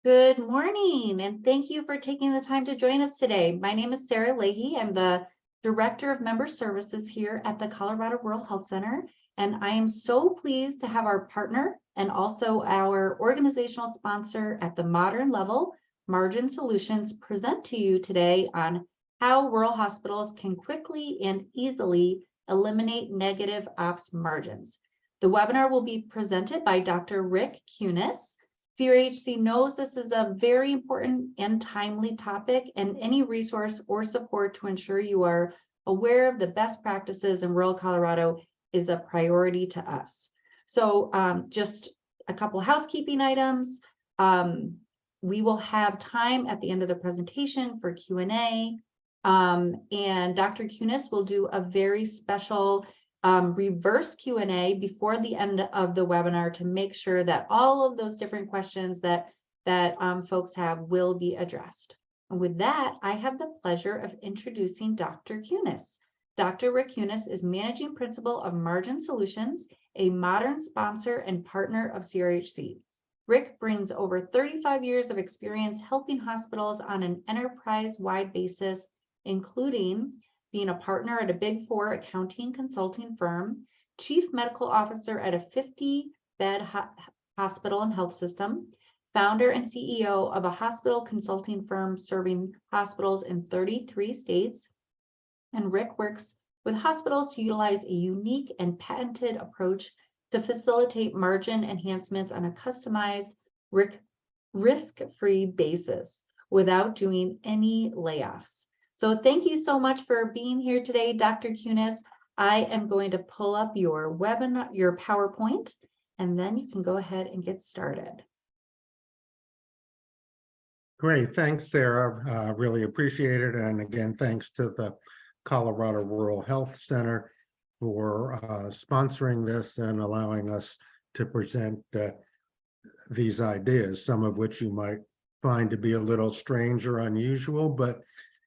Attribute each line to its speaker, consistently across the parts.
Speaker 1: Good morning, and thank you for taking the time to join us today. My name is Sarah Leahy. I'm the Director of Member Services here at the Colorado Rural Health Center, and I am so pleased to have our partner and also our organizational sponsor at the modern level, Margin Solutions, present to you today on how rural hospitals can quickly and easily eliminate negative ops margins. The webinar will be presented by Dr. Rick Kunis. CRHC knows this is a very important and timely topic, and any resource or support to ensure you are aware of the best practices in rural Colorado is a priority to us. So just a couple housekeeping items. We will have time at the end of the presentation for Q&A, and Dr. Kunis will do a very special reverse Q&A before the end of the webinar to make sure that all of those different questions that folks have will be addressed. And with that, I have the pleasure of introducing Dr. Kunis. Dr. Rick Kunis is Managing Principal of Margin Solutions, a modern sponsor and partner of CRHC. Rick brings over 35 years of experience helping hospitals on an enterprise-wide basis, including being a partner at a Big Four accounting consulting firm, chief medical officer at a 50-bed hospital and health system, founder and CEO of a hospital consulting firm serving hospitals in 33 states. And Rick works with hospitals to utilize a unique and patented approach to facilitate margin enhancements on a customized, risk-free basis without doing any layoffs. So thank you so much for being here today, Dr. Kunis. I am going to pull up your webinar, your PowerPoint, and then you can go ahead and get started.
Speaker 2: Great, thanks, Sarah. Really appreciate it. And again, thanks to the Colorado Rural Health Center for sponsoring this and allowing us to present these ideas, some of which you might find to be a little strange or unusual, but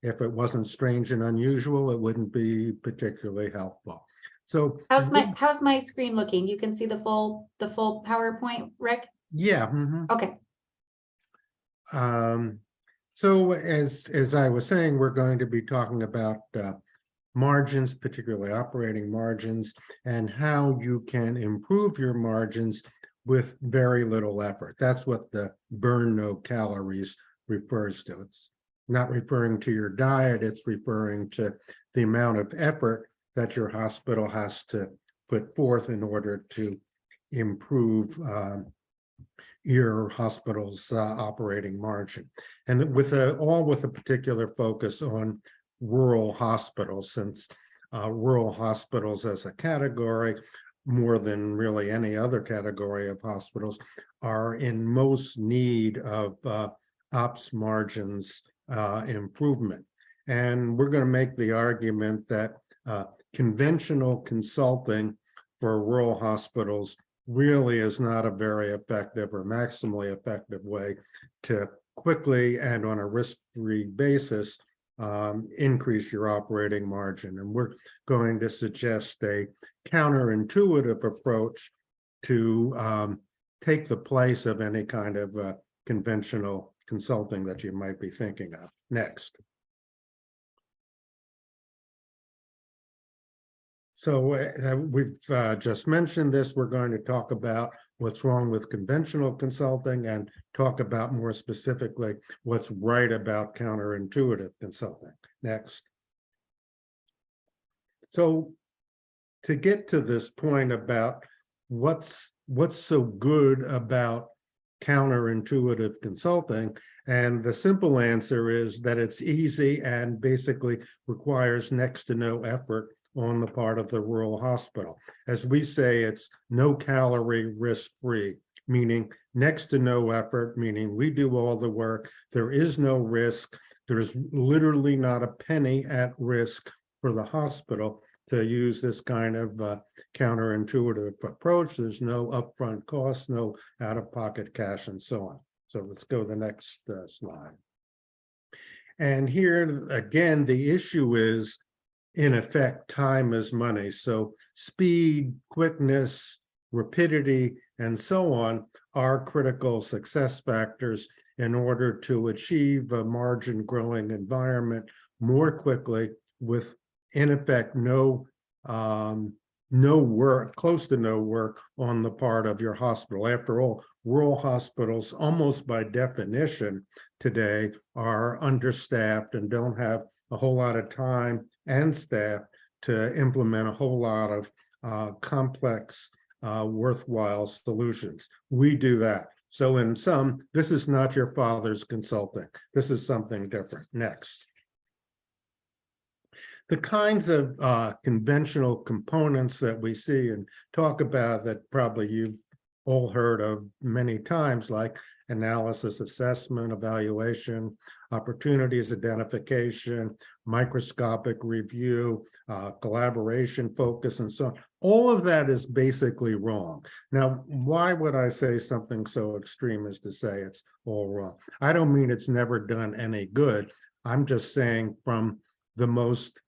Speaker 2: if it wasn't strange and unusual, it wouldn't be particularly helpful. So
Speaker 1: how's my screen looking? You can see the full PowerPoint, Rick?
Speaker 2: Yeah.
Speaker 1: Okay.
Speaker 2: So as I was saying, we're going to be talking about margins, particularly operating margins, and how you can improve your margins with very little effort. That's what the burn no calories refers to. It's not referring to your diet, it's referring to the amount of effort that your hospital has to put forth in order to improve your hospital's operating margin. And all with a particular focus on rural hospitals, since rural hospitals as a category, more than really any other category of hospitals, are in most need of ops margins improvement. And we're going to make the argument that conventional consulting for rural hospitals really is not a very effective or maximally effective way to quickly and on a risk-free basis increase your operating margin. And we're going to suggest a counterintuitive approach to take the place of any kind of conventional consulting that you might be thinking of. Next. So we've just mentioned this. We're going to talk about what's wrong with conventional consulting and talk about more specifically what's right about counterintuitive consulting. Next. So to get to this point about what's so good about counterintuitive consulting, and the simple answer is that it's easy and basically requires next to no effort on the part of the rural hospital. As we say, it's no calorie risk-free, meaning next to no effort, meaning we do all the work. There is no risk. There's literally not a penny at risk for the hospital to use this kind of counterintuitive approach. There's no upfront costs, no out-of-pocket cash, and so on. So let's go to the next slide. And here, again, the issue is, in effect, time is money. So speed, quickness, rapidity, and so on are critical success factors in order to achieve a margin growing environment more quickly with, in effect, no work, close to no work on the part of your hospital. After all, rural hospitals, almost by definition today, are understaffed and don't have a whole lot of time and staff to implement a whole lot of complex, worthwhile solutions. We do that. So in sum, this is not your father's consulting. This is something different. Next. The kinds of conventional components that we see and talk about that probably you've all heard of many times, like analysis, assessment, evaluation, opportunities identification, microscopic review, collaboration, focus, and so on. All of that is basically wrong. Now, why would I say something so extreme as to say it's all wrong? I don't mean it's never done any good. I'm just saying from the most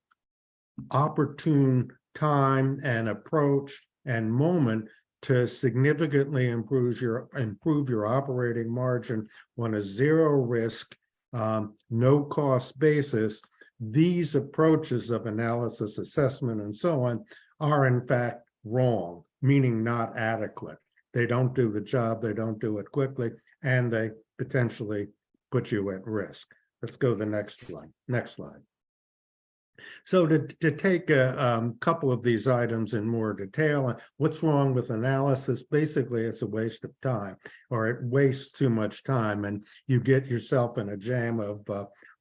Speaker 2: opportune time and approach and moment to significantly improve your operating margin on a zero risk, no cost basis. These approaches of analysis, assessment, and so on are in fact wrong, meaning not adequate. They don't do the job, they don't do it quickly, and they potentially put you at risk. Let's go to the next slide. Next slide. So to take a couple of these items in more detail, what's wrong with analysis? Basically, it's a waste of time, or it wastes too much time, and you get yourself in a jam of,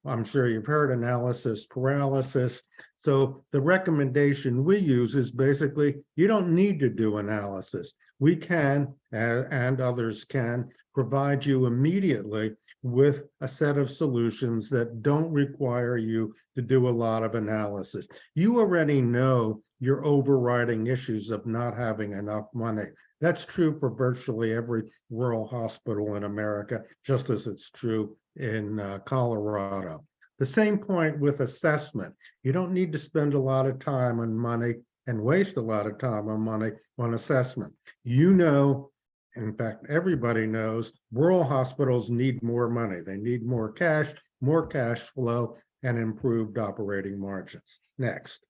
Speaker 2: I'm sure you've heard, analysis paralysis. So the recommendation we use is basically, you don't need to do analysis. We can, and others can, provide you immediately with a set of solutions that don't require you to do a lot of analysis. You already know your overriding issues of not having enough money. That's true for virtually every rural hospital in America, just as it's true in Colorado. The same point with assessment. You don't need to spend a lot of time and money and waste a lot of time and money on assessment. You know, in fact, everybody knows rural hospitals need more money. They need more cash flow, and improved operating margins. Next.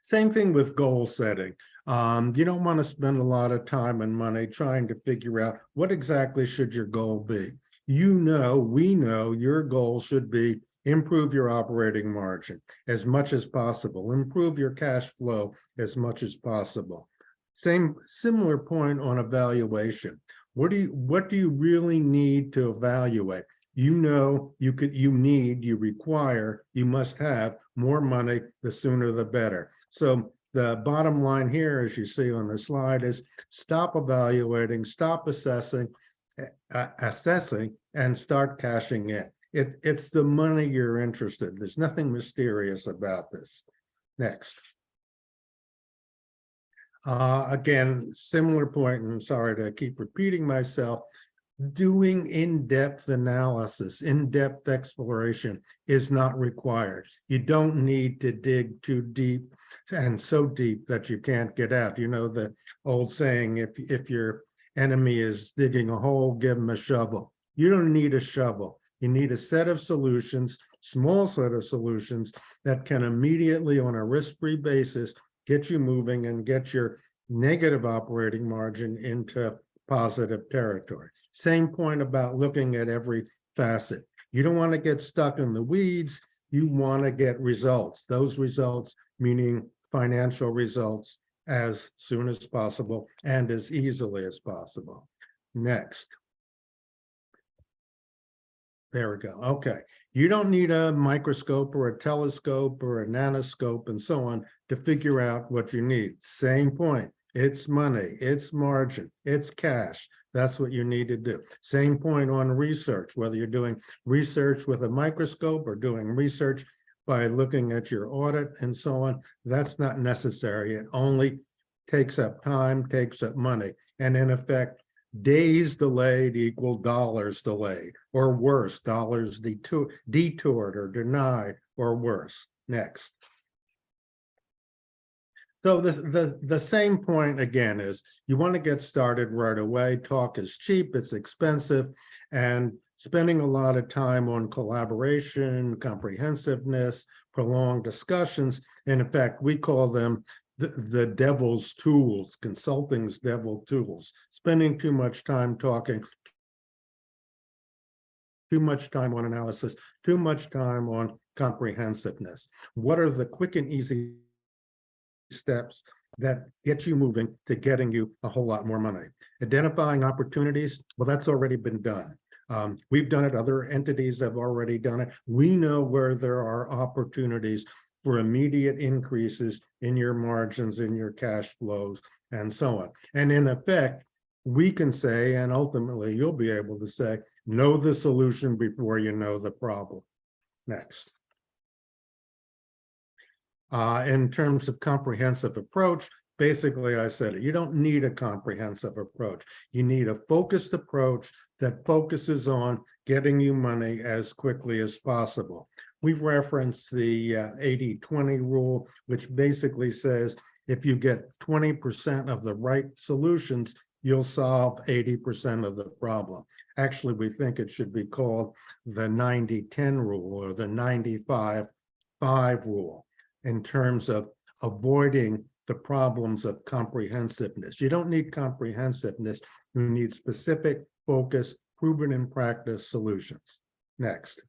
Speaker 2: Same thing with goal setting. You don't want to spend a lot of time and money trying to figure out what exactly should your goal be. You know, we know your goal should be improve your operating margin as much as possible, improve your cash flow as much as possible. Similar point on evaluation. What do you really need to evaluate? You know, you require, you must have more money, the sooner the better. So the bottom line here, as you see on the slide, is stop evaluating, stop assessing, and start cashing in. It's the money you're interested. There's nothing mysterious about this. Next. Again, similar point, and I'm sorry to keep repeating myself, doing in-depth analysis, in-depth exploration is not required. You don't need to dig too deep and so deep that you can't get out. You know the old saying, if your enemy is digging a hole, give them a shovel. You don't need a shovel. You need a set of solutions, small set of solutions that can immediately, on a risk-free basis, get you moving and get your negative operating margin into positive territory. Same point about looking at every facet. You don't want to get stuck in the weeds. You want to get results. Those results, meaning financial results, as soon as possible and as easily as possible. Next. There we go. Okay. You don't need a microscope or a telescope or a nanoscope and so on to figure out what you need. Same point. It's money, it's margin, it's cash. That's what you need to do. Same point on research, whether you're doing research with a microscope or doing research by looking at your audit and so on. That's not necessary. It only takes up time, takes up money. And in effect, days delayed equal dollars delayed, or worse, dollars detoured or denied, or worse. Next. So the same point again is you want to get started right away. Talk is cheap, it's expensive, and spending a lot of time on collaboration, comprehensiveness, prolonged discussions. And in fact, we call them the devil's tools, consulting's devil tools, spending too much time talking, too much time on analysis, too much time on comprehensiveness. What are the quick and easy steps that get you moving to getting you a whole lot more money? Identifying opportunities, well, that's already been done. We've done it, other entities have already done it. We know where there are opportunities for immediate increases in your margins, in your cash flows, and so on. And in effect, we can say, and ultimately you'll be able to say, know the solution before you know the problem. Next. In terms of comprehensive approach, basically I said it, you don't need a comprehensive approach. You need a focused approach that focuses on getting you money as quickly as possible. We've referenced the 80-20 rule, which basically says if you get 20% of the right solutions, you'll solve 80% of the problem. Actually, we think it should be called the 90-10 rule or the 95-5 rule, in terms of avoiding the problems of comprehensiveness. You don't need comprehensiveness, you need specific, focused, proven in practice solutions. Next.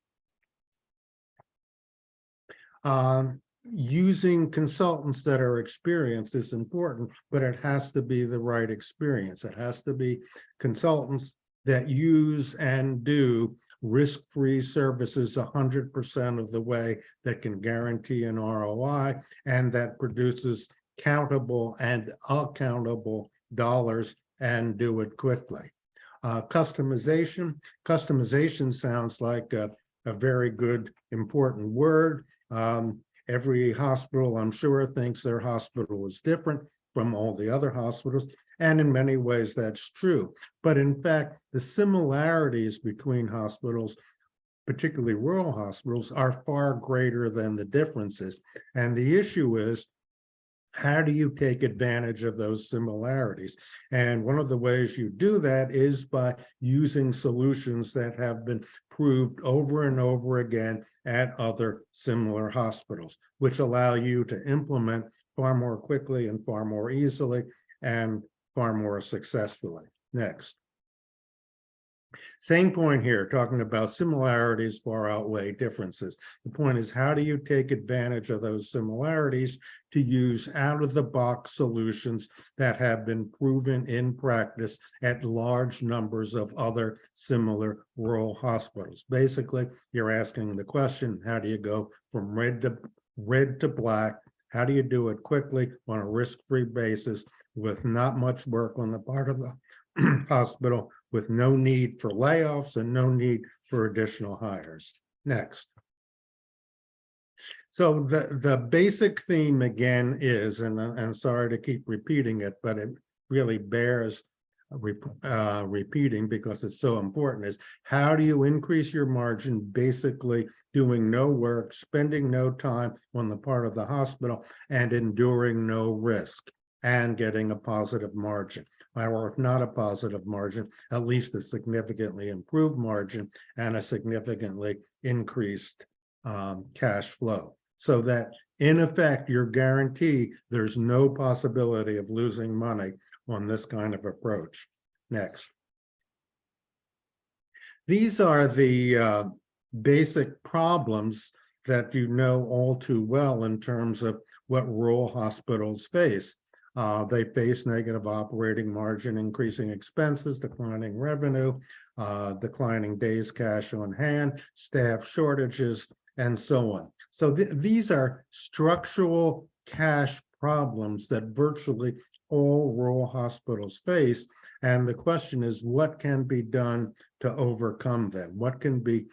Speaker 2: Using consultants that are experienced is important, but it has to be the right experience. It has to be consultants that use and do risk-free services 100% of the way, that can guarantee an ROI and that produces countable and accountable dollars and do it quickly. Customization sounds like a very good, important word. Every hospital, I'm sure, thinks their hospital is different from all the other hospitals, and in many ways that's true. But in fact, the similarities between hospitals, particularly rural hospitals, are far greater than the differences. And the issue is, how do you take advantage of those similarities? And one of the ways you do that is by using solutions that have been proved over and over again at other similar hospitals, which allow you to implement far more quickly and far more easily and far more successfully. Next. Same point here, talking about similarities far outweigh differences. The point is, how do you take advantage of those similarities to use out-of-the-box solutions that have been proven in practice at large numbers of other similar rural hospitals? Basically, you're asking the question, how do you go from red to black? How do you do it quickly on a risk-free basis with not much work on the part of the hospital, with no need for layoffs and no need for additional hires? Next. So the basic theme again is, and I'm sorry to keep repeating it, but it really bears repeating because it's so important, is how do you increase your margin? Basically doing no work, spending no time on the part of the hospital, and enduring no risk, and getting a positive margin, or if not a positive margin, at least a significantly improved margin and a significantly increased cash flow, so that in effect you're guaranteed there's no possibility of losing money on this kind of approach. Next. These are the basic problems that you know all too well in terms of what rural hospitals face. They face negative operating margin, increasing expenses, declining revenue, declining days cash on hand, staff shortages, and so on. So these are structural cash problems that virtually all rural hospitals face. And the question is, what can be done to overcome them? What can the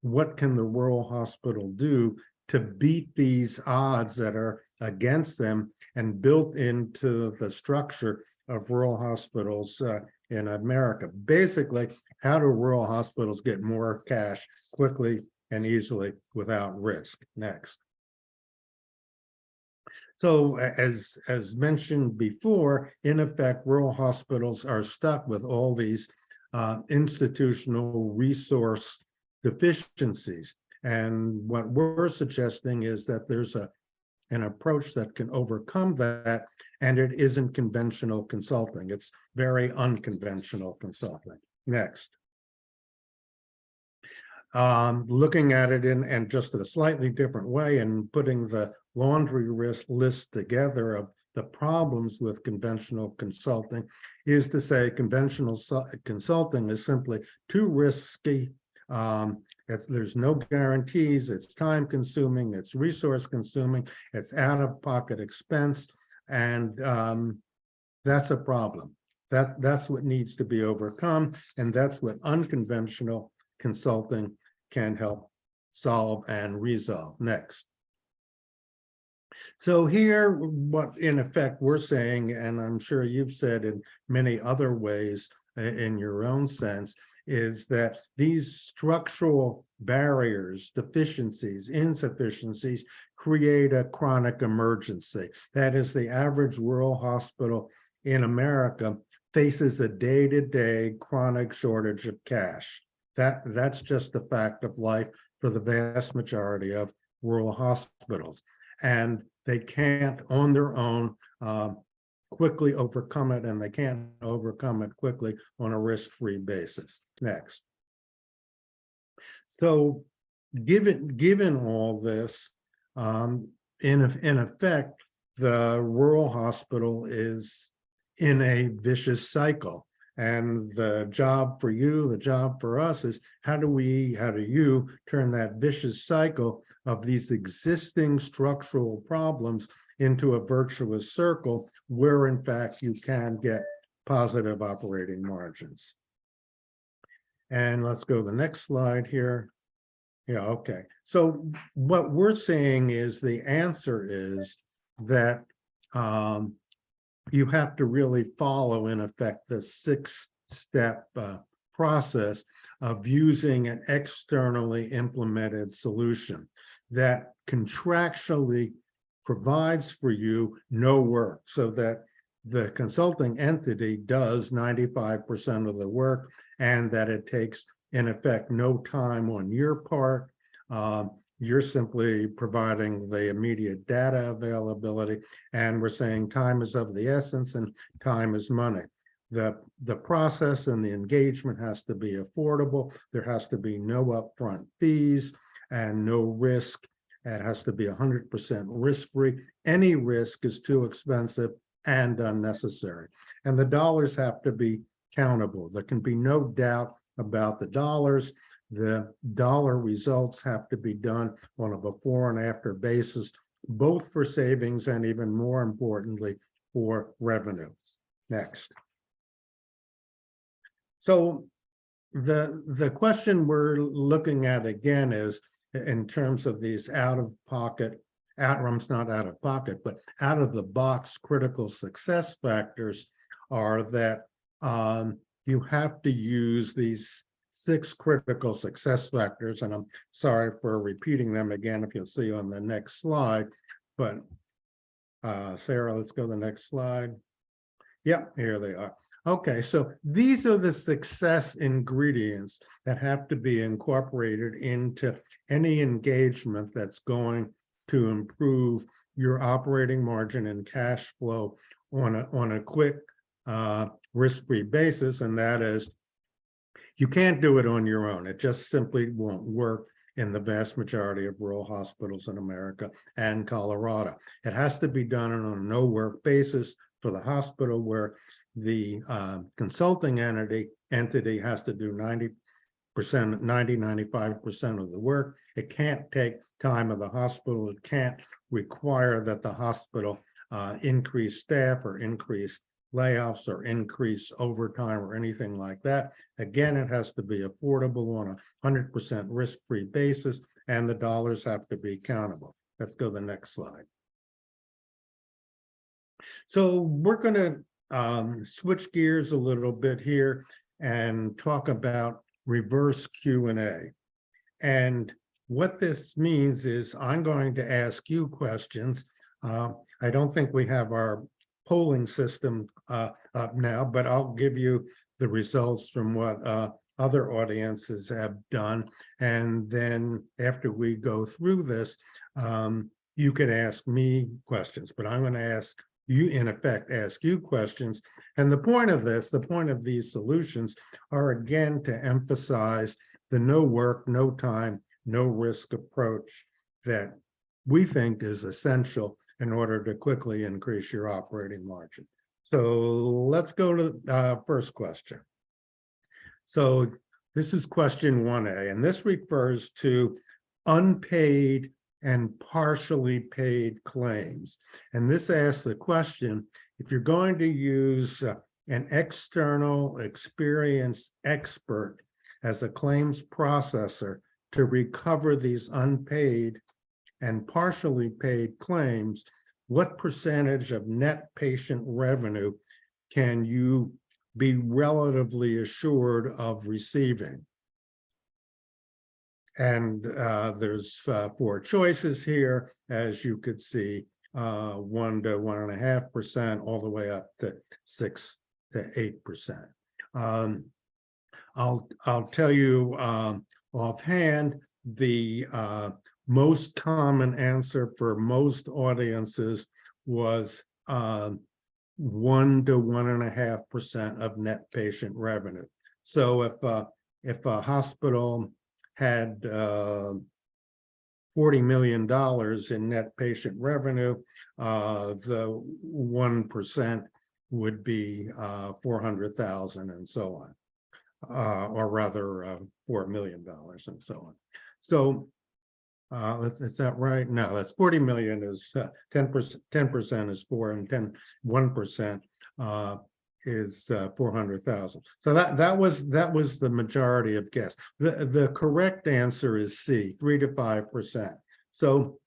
Speaker 2: rural hospital do to beat these odds that are against them and built into the structure of rural hospitals in America? Basically, how do rural hospitals get more cash quickly and easily without risk? Next. So as mentioned before, in effect, rural hospitals are stuck with all these institutional resource deficiencies. And what we're suggesting is that there's an approach that can overcome that, and it isn't conventional consulting. It's very unconventional consulting. Next. Looking at it in just a slightly different way and putting the laundry list together of the problems with conventional consulting is to say conventional consulting is simply too risky. There's no guarantees, it's time consuming, it's resource consuming, it's out of pocket expense, and that's a problem. That's what needs to be overcome, and that's what unconventional consulting can help solve and resolve. Next. So here, what in effect we're saying, and I'm sure you've said in many other ways in your own sense, is that these structural barriers, deficiencies, insufficiencies create a chronic emergency. That is, the average rural hospital in America faces a day-to-day chronic shortage of cash. That's just the fact of life for the vast majority of rural hospitals. And they can't on their own quickly overcome it, and they can't overcome it quickly on a risk-free basis. Next. So given all this, in effect, the rural hospital is in a vicious cycle. And the job for you, the job for us is how do you turn that vicious cycle of these existing structural problems into a virtuous circle where in fact you can get positive operating margins. And let's go to the next slide here. Yeah, okay. So what we're saying is the answer is that you have to really follow, in effect, the 6-step process of using an externally implemented solution that contractually provides for you no work, so that the consulting entity does 95% of the work, and that it takes, in effect, no time on your part. You're simply providing the immediate data availability, and we're saying time is of the essence and time is money. The process and the engagement has to be affordable. There has to be no upfront fees and no risk. It has to be 100% risk-free. Any risk is too expensive and unnecessary. And the dollars have to be countable. There can be no doubt about the dollars. The dollar results have to be done on a before and after basis, both for savings and, even more importantly, for revenue. Next. So the question we're looking at again is, in terms of these not out of pocket, but out of the box critical success factors, are that you have to use these 6 critical success factors, and I'm sorry for repeating them again if you'll see on the next slide, but Sarah, let's go to the next slide. Yep, here they are. Okay, so these are the success ingredients that have to be incorporated into any engagement that's going to improve your operating margin and cash flow on a quick risk-free basis, and that is, you can't do it on your own. It just simply won't work in the vast majority of rural hospitals in America and Colorado. It has to be done on a no-work basis for the hospital, where the consulting entity has to do 95% of the work. It can't take time of the hospital. It can't require that the hospital increase staff or increase layoffs or increase overtime or anything like that. Again, it has to be affordable on a 100% risk-free basis, and the dollars have to be countable. Let's go to the next slide. So we're going to switch gears a little bit here and talk about reverse Q&A. And what this means is I'm going to ask you questions. I don't think we have our polling system up now, but I'll give you the results from what other audiences have done. And then after we go through this, you can ask me questions, but I'm going to ask you, in effect, ask you questions. And the point of these solutions are, again, to emphasize the no work, no time, no risk approach that we think is essential in order to quickly increase your operating margin. So let's go to the first question. So this is question 1A, and this refers to unpaid and partially paid claims. And this asks the question, if you're going to use an external experienced expert as a claims processor to recover these unpaid and partially paid claims, what percentage of net patient revenue can you be relatively assured of receiving? And there's 4 choices here, as you could see, 1 to 1.5%, all the way up to 6 to 8%. I'll tell you offhand, the most common answer for most audiences was 1 to 1.5% of net patient revenue. So if a hospital had $40 million in net patient revenue, the 1% would be 400,000 and so on, or rather $4 million and so on. So is that right? No, that's 40 million is 10% is 4, and 1% is 400,000. So that was the majority of guess. The correct answer is C, 3 to 5%. So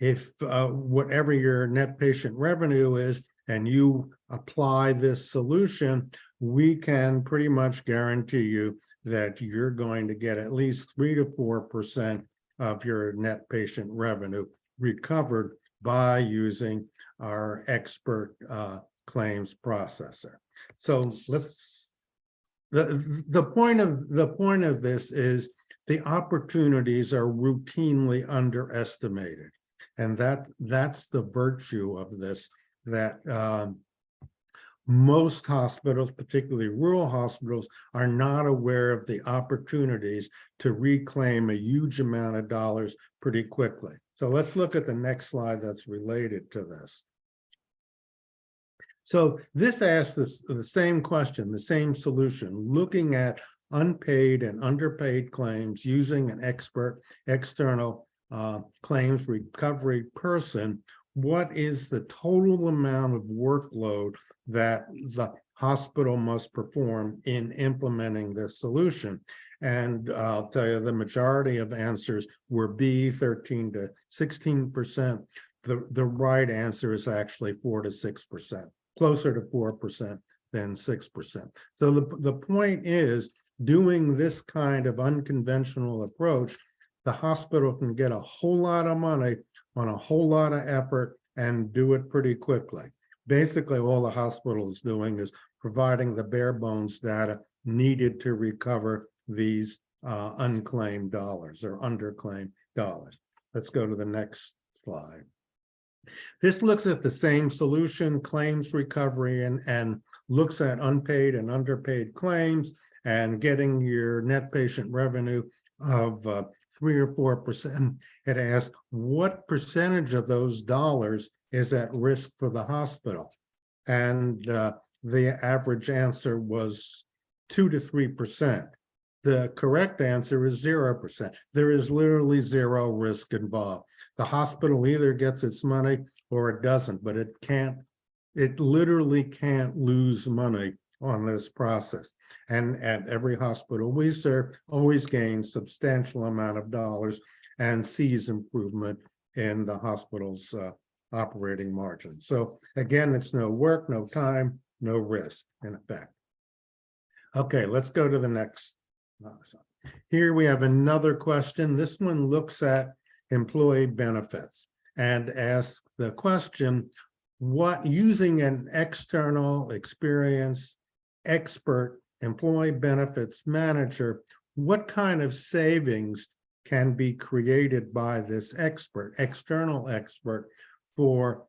Speaker 2: if whatever your net patient revenue is, and you apply this solution, we can pretty much guarantee you that you're going to get at least 3 to 4% of your net patient revenue recovered by using our expert claims processor. So the point of this is the opportunities are routinely underestimated, and that's the virtue of this, that most hospitals, particularly rural hospitals, are not aware of the opportunities to reclaim a huge amount of dollars pretty quickly. So let's look at the next slide that's related to this. So this asks the same question, the same solution, looking at unpaid and underpaid claims using an expert external claims recovery person. What is the total amount of workload that the hospital must perform in implementing this solution? And I'll tell you, the majority of answers were B, 13 to 16%. The right answer is actually 4 to 6%, closer to 4% than 6%. So the point is, doing this kind of unconventional approach, the hospital can get a whole lot of money on a whole lot of effort and do it pretty quickly. Basically, all the hospital is doing is providing the bare bones data needed to recover these unclaimed dollars or underclaimed dollars. Let's go to the next slide. This looks at the same solution, claims recovery, and looks at unpaid and underpaid claims and getting your net patient revenue of 3 or 4%. It asks what percentage of those dollars is at risk for the hospital, and the average answer was 2 to 3%. The correct answer is 0%. There is literally zero risk involved. The hospital either gets its money or it doesn't, but it literally can't lose money on this process. And at every hospital we serve always gains substantial amount of dollars and sees improvement in the hospital's operating margin. So again, it's no work, no time, no risk in effect. Okay, let's go to the next. Here we have another question. This one looks at employee benefits. and ask the question, what, using an external experienced expert employee benefits manager, what kind of savings can be created by this external expert for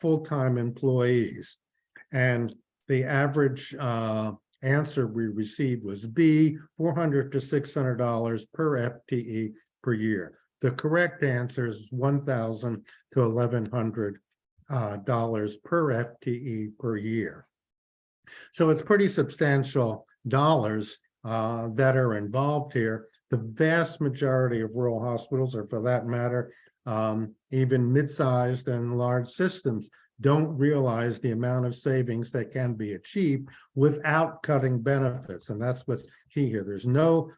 Speaker 2: full-time employees? And the average answer we received was B, $400 to $600 per FTE per year. The correct answer is $1,000 to $1,100 per FTE per year. So it's pretty substantial dollars that are involved here. The vast majority of rural hospitals, or for that matter, even mid-sized and large systems, don't realize the amount of savings that can be achieved without cutting benefits. And that's what's key here. There's no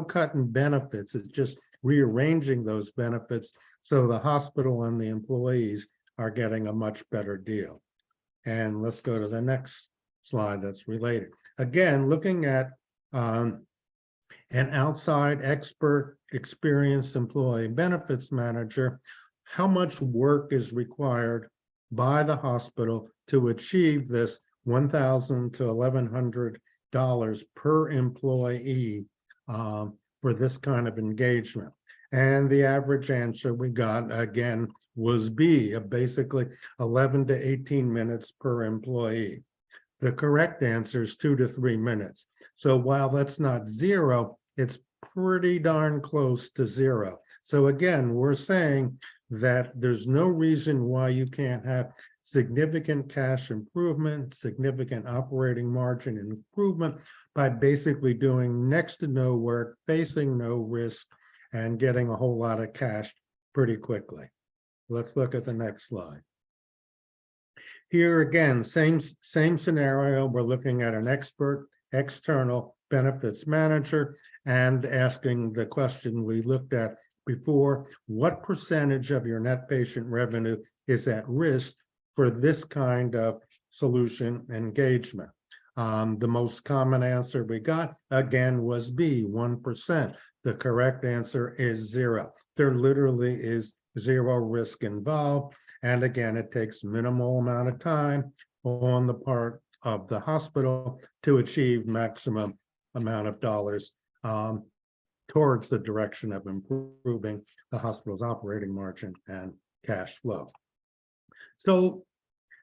Speaker 2: cut in benefits. It's just rearranging those benefits so the hospital and the employees are getting a much better deal. And let's go to the next slide that's related. Again, looking at an outside expert experienced employee benefits manager, how much work is required by the hospital to achieve this $1,000 to $1,100 per employee for this kind of engagement. And the average answer we got, again, was B, basically 11 to 18 minutes per employee. The correct answer is 2 to 3 minutes. So while that's not zero, it's pretty darn close to zero. So again, we're saying that there's no reason why you can't have significant cash improvement, significant operating margin improvement by basically doing next to no work, facing no risk, and getting a whole lot of cash pretty quickly. Let's look at the next slide. Here again, same scenario. We're looking at an expert external benefits manager and asking the question we looked at before: what percentage of your net patient revenue is at risk for this kind of solution engagement? The most common answer we got, again, was B, 1%. The correct answer is 0. There literally is 0 risk involved. And again, it takes minimal amount of time on the part of the hospital to achieve maximum amount of dollars towards the direction of improving the hospital's operating margin and cash flow. So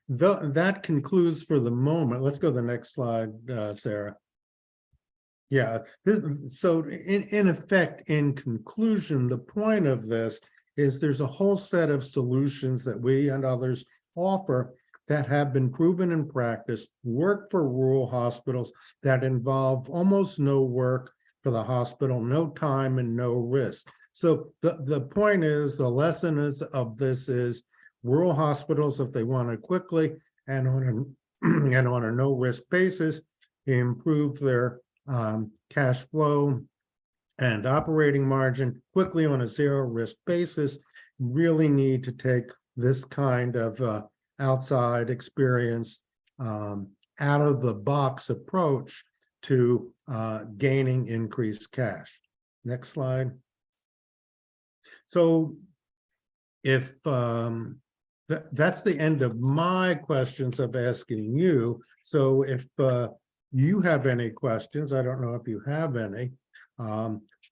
Speaker 2: that concludes for the moment. Let's go to the next slide, Sarah. Yeah, so in effect, in conclusion, the point of this is there's a whole set of solutions that we and others offer that have been proven in practice, work for rural hospitals, that involve almost no work for the hospital, no time and no risk. So the point is, the lesson of this is rural hospitals, if they want to quickly and on a no risk basis, improve their cash flow and operating margin quickly on a zero risk basis, really need to take this kind of outside experience, out of the box approach to gaining increased cash. Next slide. So if that's the end of my questions of asking you. So if you have any questions, I don't know if you have any,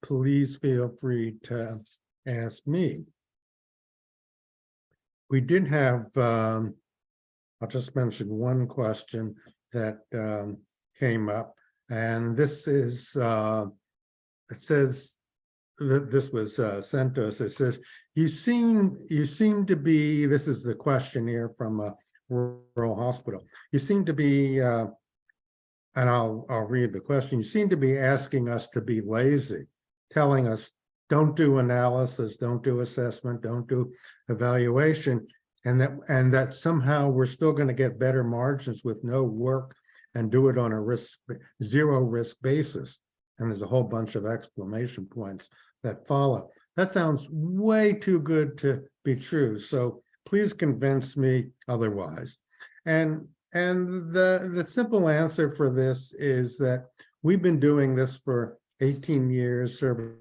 Speaker 2: please feel free to ask me. We did have, I'll just mention one question that came up, and this is, it says that this was sent to us. It says, you seem to be, this is the question here from a rural hospital. You seem to be, and I'll read the question. You seem to be asking us to be lazy, telling us don't do analysis, don't do assessment, don't do evaluation, and that somehow we're still going to get better margins with no work and do it on a zero risk basis. And there's a whole bunch of exclamation points that follow. That sounds way too good to be true. So please convince me otherwise. And the simple answer for this is that we've been doing this for 18 years, serving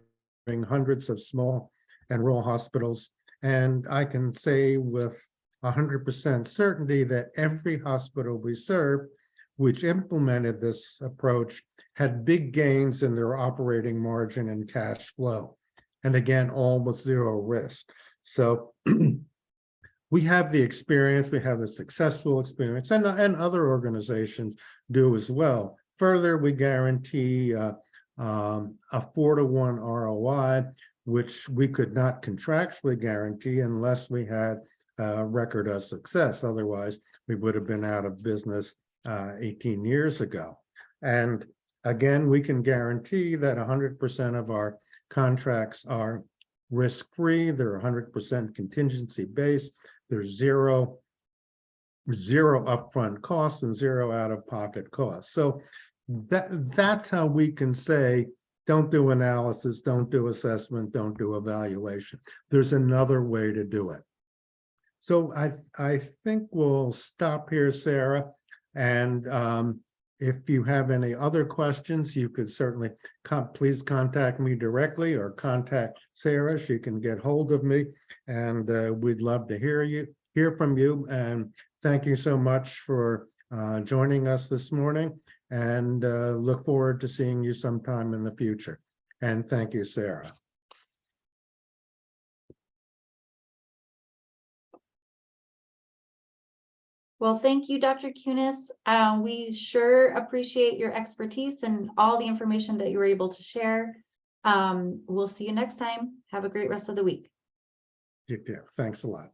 Speaker 2: hundreds of small and rural hospitals. And I can say with 100% certainty that every hospital we serve, which implemented this approach, had big gains in their operating margin and cash flow. And again, all with zero risk. So we have the experience, we have the successful experience, and other organizations do as well. Further, we guarantee a 4-to-1 ROI, which we could not contractually guarantee unless we had a record of success. Otherwise, we would have been out of business 18 years ago. And again, we can guarantee that 100% of our contracts are risk-free. They're 100% contingency-based. There's zero upfront costs and zero out-of-pocket costs. So that's how we can say, don't do analysis, don't do assessment, don't do evaluation. There's another way to do it. So I think we'll stop here, Sarah. And if you have any other questions, you could certainly please contact me directly or contact Sarah. She can get hold of me, and we'd love to hear from you. And thank you so much for joining us this morning, and look forward to seeing you sometime in the future. And thank you, Sarah.
Speaker 1: Well, thank you, Dr. Kunis. We sure appreciate your expertise and all the information that you were able to share. We'll see you next time. Have a great rest of the week.
Speaker 2: You too. Thanks a lot.